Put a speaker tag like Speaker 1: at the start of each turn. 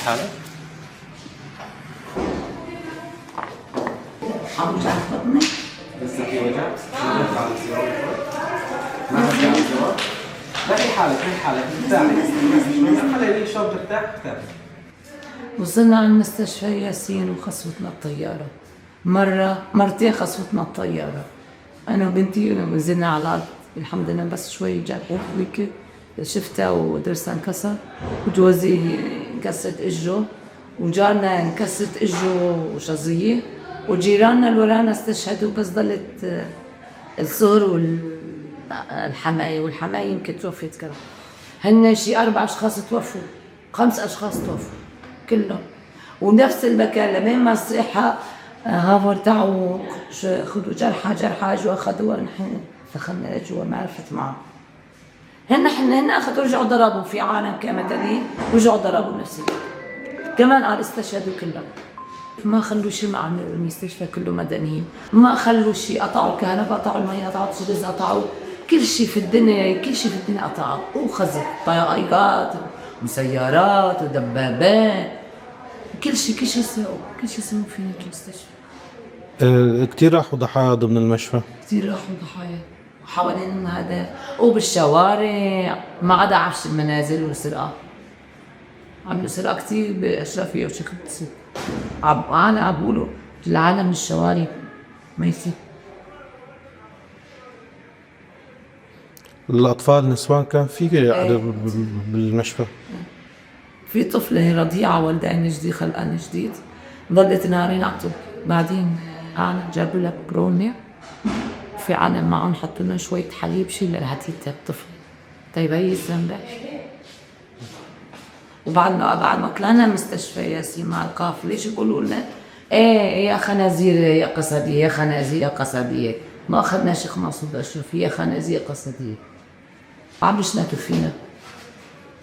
Speaker 1: حالك؟
Speaker 2: عم وجعت بطني؟
Speaker 1: لسه في وجع؟ ما نرفع الزوار ما نرفع الزوار؟ لا هي حالك ارتاحي خلي شوي ترتاح ارتاحي.
Speaker 2: وصلنا على المستشفى ياسين وخصوتنا الطيارة. مرتين خصوتنا الطيارة. أنا وبنتي نزلنا على الأرض الحمد لله، بس شوي جرحوه هيك شفتها ودرسها انكسر، وجوزي انكسرت اجره، وجارنا انكسرت اجره وشظية، وجيراننا اللي ورانا استشهدوا، بس ضلت الصهر والحماية يمكن توفيت كمان. هن شي 4 أشخاص توفوا، 5 أشخاص توفوا كلهم، ونفس المكان لمين ما الصيحة هافر تعوا خذوا جرحى اجوا اخذوها، نحن دخلنا لجوا ما عرفت معهم. هن اخذوا رجعوا ضربوا في عالم كمدنيين، ورجعوا ضربوا نفس الوقت كمان، قال استشهدوا كلهم. ما خلوا شيء مع المستشفى، كله مدنيين، ما خلوا شيء، قطعوا الكهرباء، قطعوا المي، قطعوا الغاز، قطعوا كل شيء في الدنيا، كل شيء في الدنيا قطعوا، وخزت طائرات وسيارات ودبابات، كل شيء سووا، كل شيء سووا فينا المستشفى.
Speaker 3: كتير راحوا ضحايا ضمن المشفى؟
Speaker 2: كثير راحوا ضحايا حوالين هذا وبالشوارع، ما عدا عفش المنازل والسرقة. عملوا سرقة كثير بأشرفية وشكل تصير عم بقولوا العالم من الشوارع ميتين.
Speaker 3: الأطفال النسوان كان في بالمشفى؟
Speaker 2: في طفلة رضيعة والدة جديد خلقان جديد، ضلت نهارين عطوا، بعدين جابوا لها برونيا، في عالم معهم حطوا لنا شوية حليب شي للهتيتة الطفل تيبيز امبارح. وبعد ما طلعنا مستشفى ياسين مع القافلة، ليش يقولوا لنا ايه يا خنازير يا قصدية، يا خنازير يا قصدية، ما اخذنا شيخ مقصود اشرف، يا خنازير قصدية، عم بيشنتوا فينا.